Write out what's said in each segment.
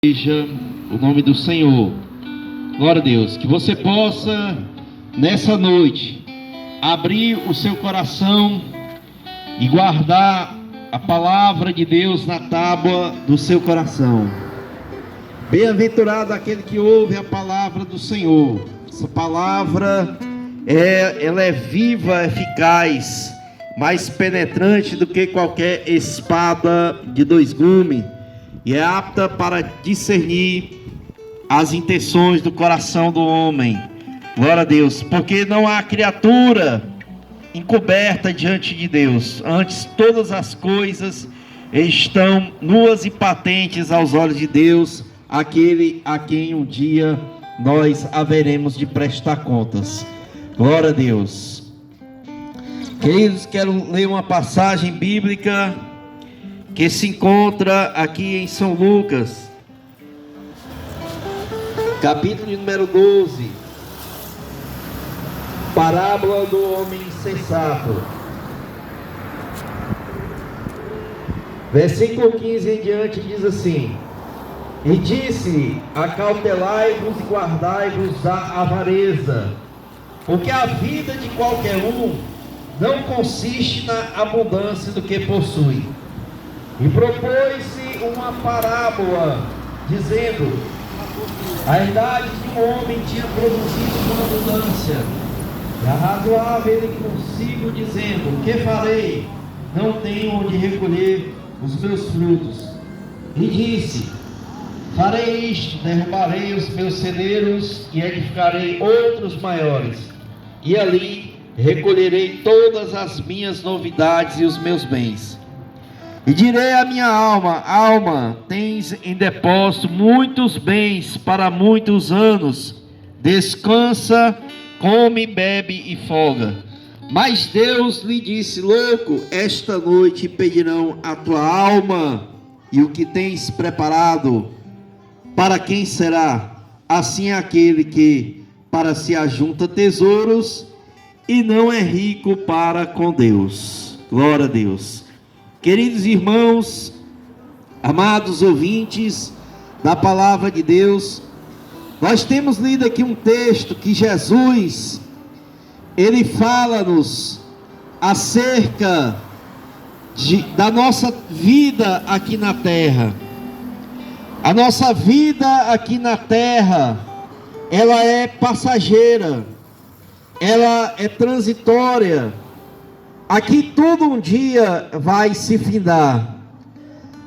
Seja o nome do Senhor. Glória a Deus. Que você possa, nessa noite, abrir o seu coração e guardar a palavra de Deus na tábua do seu coração. Bem-aventurado aquele que ouve a palavra do Senhor. Essa palavra ela é viva, eficaz, mais penetrante do que qualquer espada de dois gumes, e é apta para discernir as intenções do coração do homem. Glória a Deus. Porque não há criatura encoberta diante de Deus. Antes, todas as coisas estão nuas e patentes aos olhos de Deus, aquele a quem um dia nós haveremos de prestar contas. Glória a Deus. Queridos, quero ler uma passagem bíblica que se encontra aqui em São Lucas, capítulo número 12, parábola do homem insensato. Versículo 15 em diante diz assim: E disse: Acautelai-vos e guardai-vos da avareza, porque a vida de qualquer um não consiste na abundância do que possui. E propôs-se uma parábola, dizendo: A idade de um homem tinha produzido com abundância, e arrazoava ele consigo, dizendo: Que farei? Não tenho onde recolher os meus frutos. E disse: Farei isto, derrubarei os meus celeiros e edificarei outros maiores, e ali recolherei todas as minhas novidades e os meus bens. E direi à minha alma: Alma, tens em depósito muitos bens para muitos anos, descansa, come, bebe e folga. Mas Deus lhe disse: Louco, esta noite pedirão a tua alma, e o que tens preparado, para quem será? Assim é aquele que para si ajunta tesouros e não é rico para com Deus. Glória a Deus. Queridos irmãos, amados ouvintes da palavra de Deus, nós temos lido aqui um texto que Jesus, ele fala-nos acerca da nossa vida aqui na terra. A nossa vida aqui na terra, ela é passageira, ela é transitória. Aqui tudo um dia vai se findar.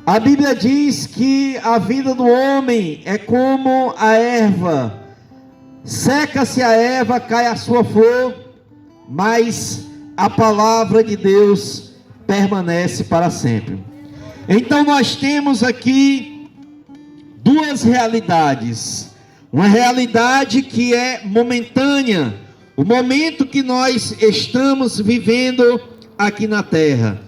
A Bíblia diz que a vida do homem é como a erva. Seca-se a erva, cai a sua flor, mas a palavra de Deus permanece para sempre. Então nós temos aqui duas realidades. Uma realidade que é momentânea, o momento que nós estamos vivendo aqui na terra.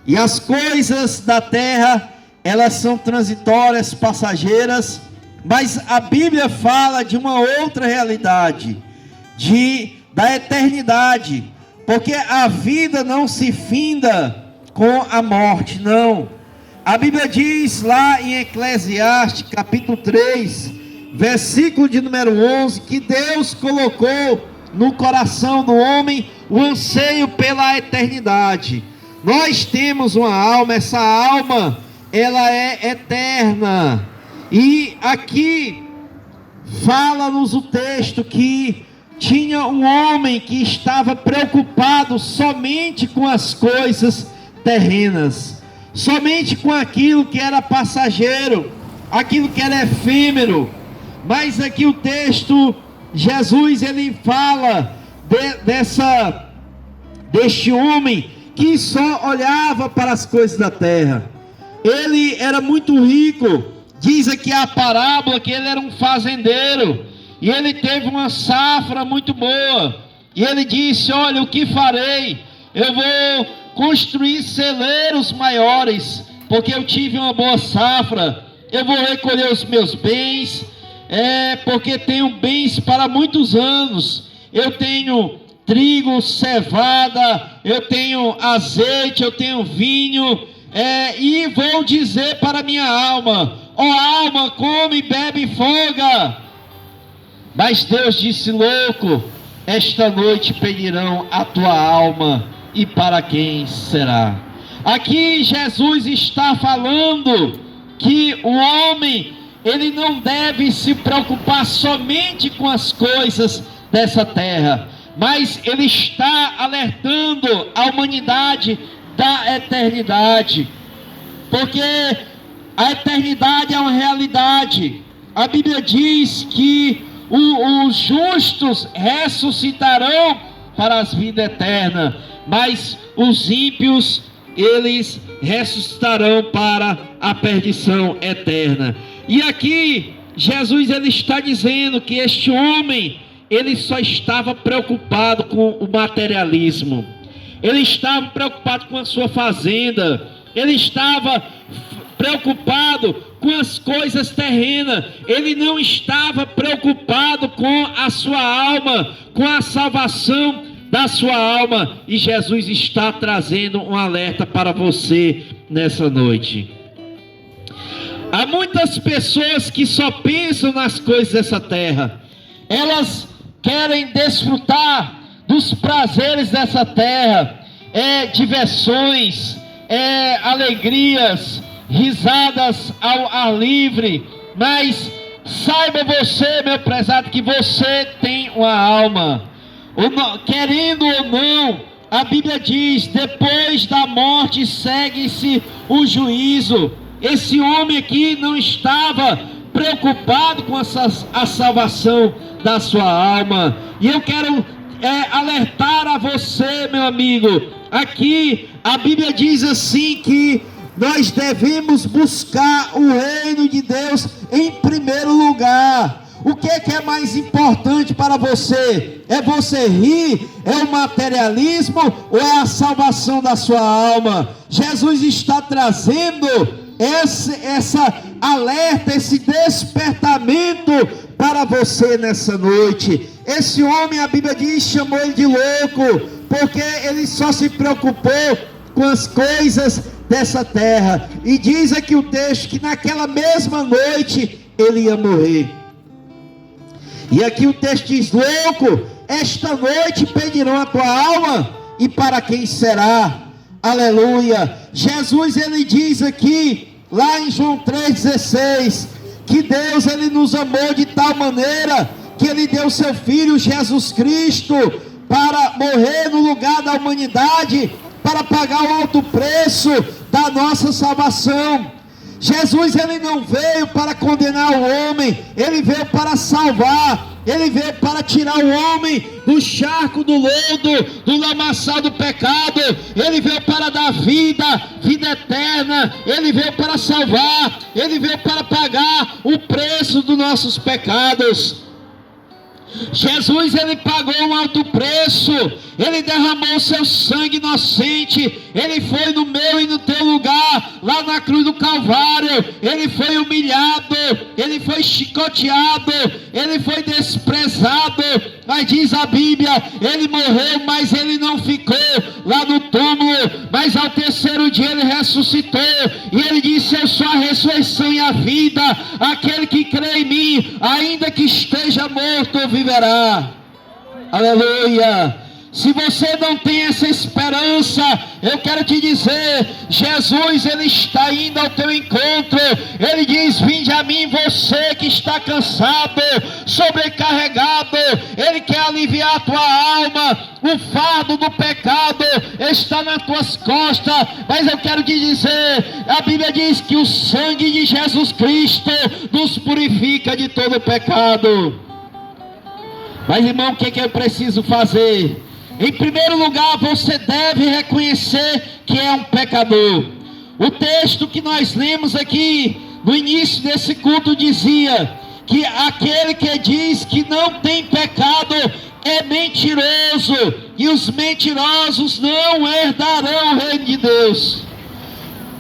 E as coisas da terra, elas são transitórias, passageiras, mas a Bíblia fala de uma outra realidade, da eternidade, porque a vida não se finda com a morte, não. A Bíblia diz lá em Eclesiastes, capítulo 3, versículo de número 11, que Deus colocou no coração do homem o anseio pela eternidade. Nós temos uma alma, essa alma, ela é eterna. E aqui fala-nos o texto que tinha um homem que estava preocupado somente com as coisas terrenas, somente com aquilo que era passageiro, aquilo que era efêmero. Mas aqui o texto, Jesus, ele fala deste homem que só olhava para as coisas da terra. Ele era muito rico. Diz aqui a parábola que ele era um fazendeiro, e ele teve uma safra muito boa, e ele disse: olha, o que farei? Eu vou construir celeiros maiores, porque eu tive uma boa safra. Eu vou recolher os meus bens, porque tenho bens para muitos anos. Eu tenho trigo, cevada, eu tenho azeite, eu tenho vinho, e vou dizer para minha alma: ó alma, come, bebe e folga. Mas Deus disse: louco, esta noite pedirão a tua alma, e para quem será? Aqui Jesus está falando que o homem, ele não deve se preocupar somente com as coisas dessa terra, mas ele está alertando a humanidade da eternidade, porque a eternidade é uma realidade. A Bíblia diz que os justos ressuscitarão para as vidas eternas, mas os ímpios, eles ressuscitarão para a perdição eterna. E aqui Jesus, ele está dizendo que este homem, ele só estava preocupado com o materialismo, ele estava preocupado com a sua fazenda, ele estava preocupado com as coisas terrenas, ele não estava preocupado com a sua alma, com a salvação da sua alma. E Jesus está trazendo um alerta para você nessa noite. Há muitas pessoas que só pensam nas coisas dessa terra, elas querem desfrutar dos prazeres dessa terra, diversões, alegrias, risadas ao ar livre. Mas saiba você, meu prezado, que você tem uma alma. Querendo ou não, a Bíblia diz: depois da morte segue-se o juízo. Esse homem aqui não estava preocupado com a salvação da sua alma. E eu quero alertar a você, meu amigo. Aqui a Bíblia diz assim que nós devemos buscar o reino de Deus em primeiro lugar. O que é mais importante para você? É você rir? É o materialismo? Ou é a salvação da sua alma? Jesus está trazendo essa alerta, esse despertamento para você nessa noite. Esse homem, a Bíblia diz, chamou ele de louco, porque ele só se preocupou com as coisas dessa terra. E diz aqui o texto que naquela mesma noite ele ia morrer. E aqui o texto diz: louco, esta noite pedirão a tua alma, e para quem será? Aleluia. Jesus, ele diz aqui, lá em João 3,16, que Deus, ele nos amou de tal maneira que ele deu seu Filho Jesus Cristo para morrer no lugar da humanidade, para pagar o alto preço da nossa salvação. Jesus, ele não veio para condenar o homem, ele veio para salvar. Ele veio para tirar o homem do charco do lodo, do lamaçal do pecado. Ele veio para dar vida eterna. Ele veio para salvar. Ele veio para pagar o preço dos nossos pecados. Jesus, ele pagou um alto preço. Ele derramou seu sangue inocente. Ele foi no meu e no teu lugar, lá na cruz do Calvário. Ele foi humilhado, ele foi chicoteado, ele foi desprezado. Mas diz a Bíblia, ele morreu, mas ele não ficou lá no túmulo, mas ao terceiro dia ele ressuscitou. E ele disse: eu sou a ressurreição e a vida. Aquele que crê em mim, ainda que esteja morto, viverá. Aleluia. Se você não tem essa esperança, eu quero te dizer, Jesus, ele está indo ao teu encontro. Ele diz: vinde a mim, você que está cansado, sobrecarregado. Ele quer aliviar a tua alma. O fardo do pecado está nas tuas costas. Mas eu quero te dizer, a Bíblia diz que o sangue de Jesus Cristo nos purifica de todo pecado. Mas, irmão, o que eu preciso fazer? Em primeiro lugar, você deve reconhecer que é um pecador. O texto que nós lemos aqui no início desse culto dizia que aquele que diz que não tem pecado é mentiroso, e os mentirosos não herdarão o reino de Deus.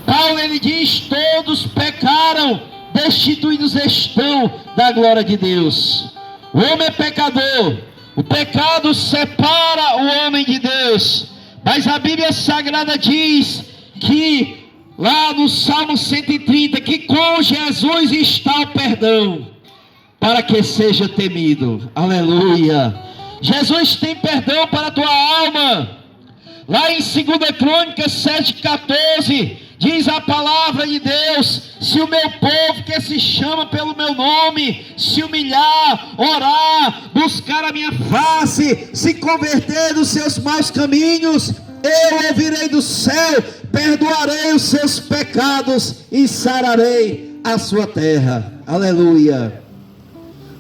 Paulo, ele diz: todos pecaram, destituídos estão da glória de Deus. O homem é pecador. O pecado separa o homem de Deus. Mas a Bíblia Sagrada diz que lá no Salmo 130, que com Jesus está o perdão, para que seja temido. Aleluia. Jesus tem perdão para a tua alma. Lá em 2 Crônicas 7,14, diz a palavra de Deus: se o meu povo que se chama pelo meu nome se humilhar, orar, buscar a minha face, se converter dos seus maus caminhos, eu ouvirei do céu, perdoarei os seus pecados e sararei a sua terra. Aleluia.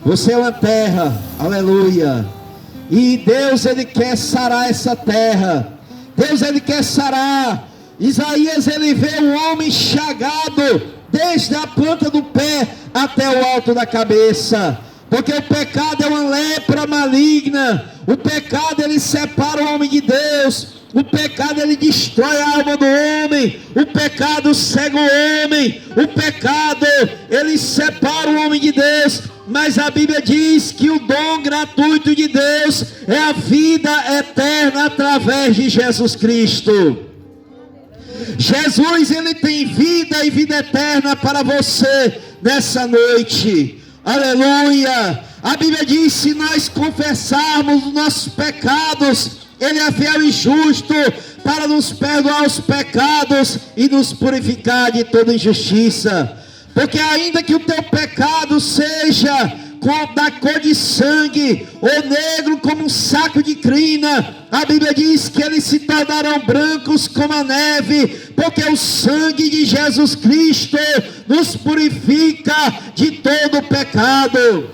Você é uma terra, aleluia. E Deus, Ele quer sarar essa terra. Deus, Ele quer sarar. Isaías, ele vê o homem chagado, desde a planta do pé até o alto da cabeça. Porque o pecado é uma lepra maligna. O pecado, ele separa o homem de Deus. O pecado, ele destrói a alma do homem. O pecado cega o homem. O pecado, ele separa o homem de Deus. Mas a Bíblia diz que o dom gratuito de Deus é a vida eterna através de Jesus Cristo. Jesus, ele tem vida e vida eterna para você nessa noite. Aleluia. A Bíblia diz: se nós confessarmos os nossos pecados, Ele é fiel e justo para nos perdoar os pecados e nos purificar de toda injustiça. Porque ainda que o teu pecado seja da cor de sangue, ou negro como um saco de crina, a Bíblia diz que eles se tornarão brancos como a neve, porque o sangue de Jesus Cristo nos purifica de todo o pecado.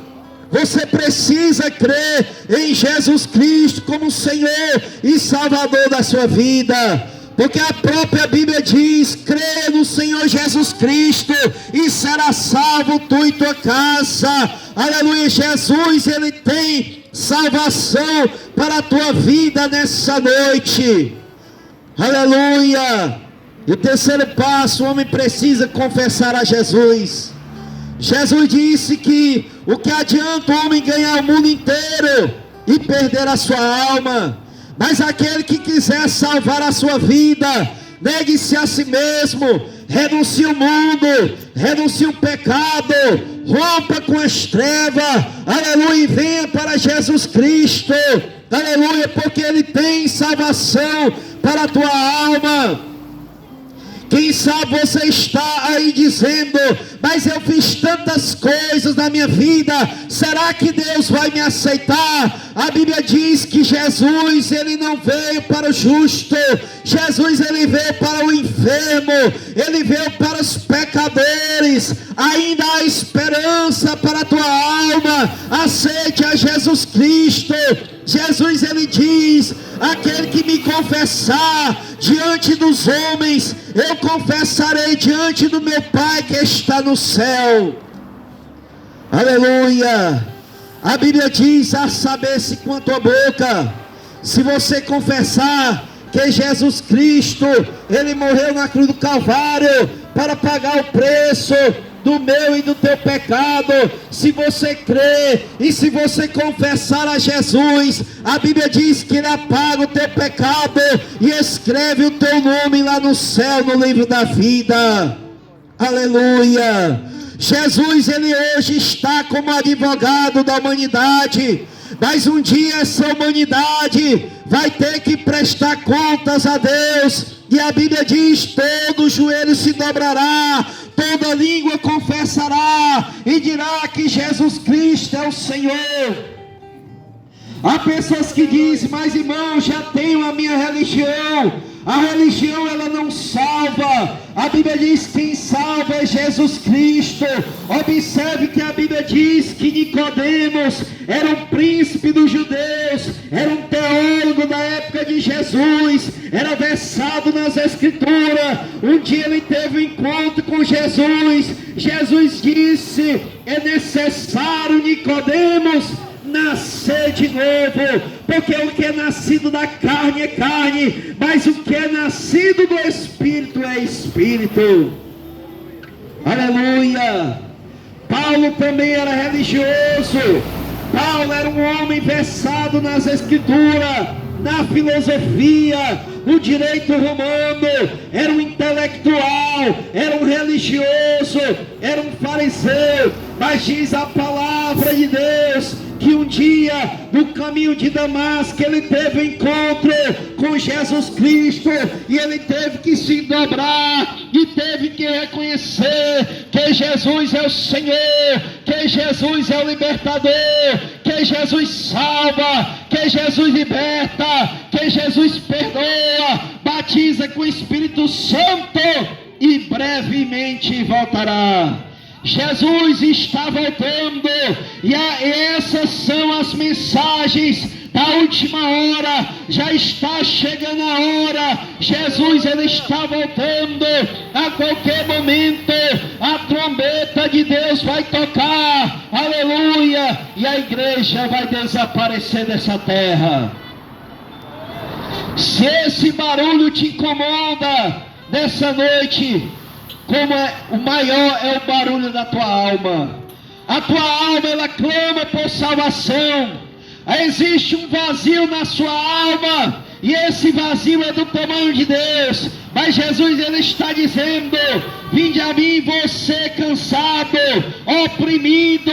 Você precisa crer em Jesus Cristo como Senhor e Salvador da sua vida. Porque a própria Bíblia diz: creia no Senhor Jesus Cristo e será salvo tu e tua casa. Aleluia. Jesus, Ele tem salvação para a tua vida nessa noite. Aleluia. E o terceiro passo, o homem precisa confessar a Jesus. Jesus disse que o que adianta o homem ganhar o mundo inteiro e perder a sua alma? Mas aquele que quiser salvar a sua vida, negue-se a si mesmo, renuncie o mundo, renuncie o pecado, rompa com as trevas, aleluia, e venha para Jesus Cristo, aleluia, porque Ele tem salvação para a tua alma. Quem sabe você está aí dizendo: mas eu fiz tantas coisas na minha vida, será que Deus vai me aceitar? A Bíblia diz que Jesus, Ele não veio para o justo, Jesus, Ele veio para o enfermo, Ele veio para os pecadores. Ainda há esperança para a tua alma, aceite a Jesus Cristo. Jesus, Ele diz: aquele que me confessar diante dos homens, eu confessarei diante do meu Pai que está no céu. Aleluia. A Bíblia diz: a saber se com a tua boca, se você confessar que Jesus Cristo, Ele morreu na cruz do Calvário para pagar o preço do meu e do teu pecado, se você crer e se você confessar a Jesus, a Bíblia diz que Ele apaga o teu pecado e escreve o teu nome lá no céu, no livro da vida. Aleluia. Jesus, Ele hoje está como advogado da humanidade, mas um dia essa humanidade vai ter que prestar contas a Deus. E a Bíblia diz: todo joelho se dobrará, toda língua confessará e dirá que Jesus Cristo é o Senhor. Há pessoas que dizem: mas irmão, já tenho a minha religião. A religião, ela não salva. A Bíblia diz: quem salva é Jesus Cristo. Observe que a Bíblia diz que Nicodemos era um príncipe dos judeus, era um teólogo da época de Jesus, era versado nas Escrituras. Um dia ele teve um encontro com Jesus. Jesus disse: é necessário, Nicodemos, nascer de novo, porque o que é nascido da carne é carne, mas o que é nascido do Espírito é Espírito. Aleluia. Paulo também era religioso. Paulo era um homem versado nas Escrituras, na filosofia, o direito romano, era um intelectual, era um religioso, era um fariseu, mas diz a palavra de Deus que um dia, no caminho de Damasco, ele teve um encontro com Jesus Cristo, e ele teve que se dobrar, e teve que reconhecer que Jesus é o Senhor, que Jesus é o libertador, que Jesus salva, que Jesus liberta, que Jesus perdoa, batiza com o Espírito Santo, e brevemente voltará. Jesus está voltando, e essas são as mensagens da última hora. Já está chegando a hora. Jesus, ele está voltando. A qualquer momento a trombeta de Deus vai tocar, aleluia, e a igreja vai desaparecer dessa terra. Se esse barulho te incomoda nessa noite, como o maior é o barulho da tua alma. A tua alma, ela clama por salvação. Existe um vazio na sua alma, e esse vazio é do tamanho de Deus. Mas Jesus, ele está dizendo: vinde a mim, você cansado, oprimido,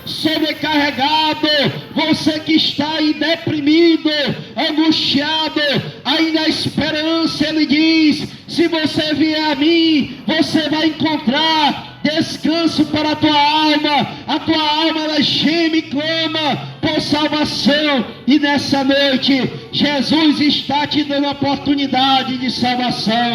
sobrecarregado, você que está aí deprimido, angustiado, ainda a esperança, ele diz: se você vier a mim, você vai encontrar descanso para a tua alma. A tua alma, ela geme e clama por salvação, e nessa noite Jesus está te dando a oportunidade de salvação.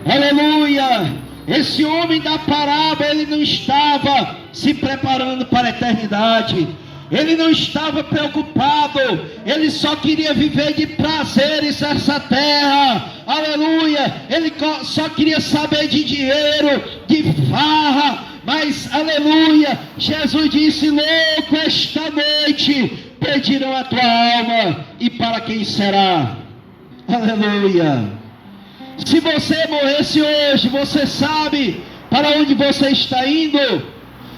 Aleluia. Esse homem da parábola, ele não estava se preparando para a eternidade, ele não estava preocupado, ele só queria viver de prazeres nessa terra, aleluia. Ele só queria saber de dinheiro, de farra. Mas, aleluia, Jesus disse: louco, esta noite pedirão a tua alma, e para quem será? Aleluia. Se você morresse hoje, você sabe para onde você está indo,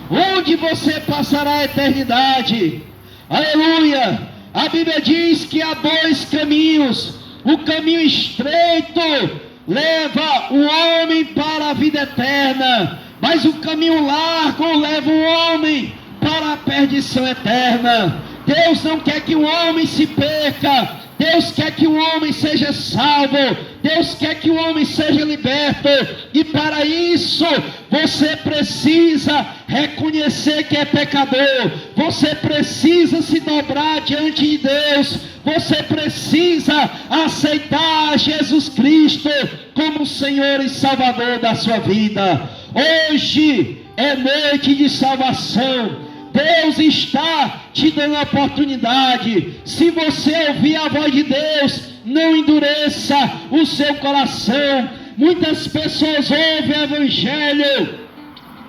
onde você passará a eternidade. Aleluia. A Bíblia diz que há dois caminhos. O caminho estreito leva o homem para a vida eterna, mas o caminho largo leva o homem para a perdição eterna. Deus não quer que o homem se perca, Deus quer que o homem seja salvo, Deus quer que o homem seja liberto, e para isso você precisa reconhecer que é pecador, você precisa se dobrar diante de Deus, você precisa aceitar Jesus Cristo como Senhor e Salvador da sua vida. Hoje é noite de salvação. Deus está te dando a oportunidade. Se você ouvir a voz de Deus, não endureça o seu coração. Muitas pessoas ouvem o Evangelho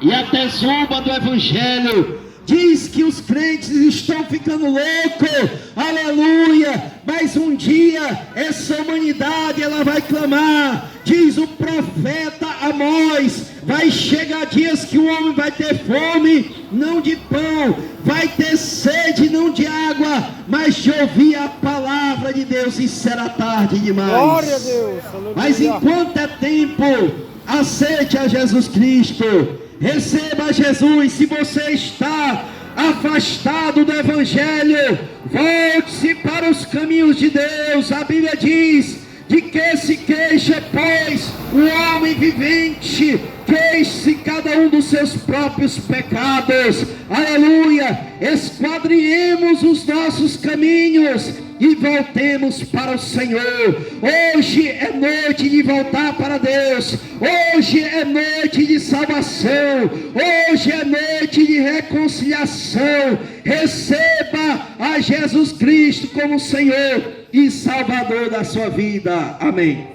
e até zombam do Evangelho. Diz que os crentes estão ficando loucos, aleluia, mas um dia essa humanidade, ela vai clamar. Diz o profeta Amós: vai chegar dias que o homem vai ter fome, não de pão, vai ter sede, não de água, mas de ouvir a palavra de Deus, e será tarde demais. Glória a Deus, aleluia. Mas enquanto é tempo, aceite a Jesus Cristo, receba Jesus. Se você está afastado do Evangelho, volte-se para os caminhos de Deus. A Bíblia diz: de que se queixa, pois, o homem vivente? Queixe cada um dos seus próprios pecados. Aleluia. Esquadrinhemos os nossos caminhos e voltemos para o Senhor. Hoje é noite de voltar para Deus. Hoje é noite de salvação. Hoje é noite de reconciliação. Receba a Jesus Cristo como Senhor e Salvador da sua vida. Amém.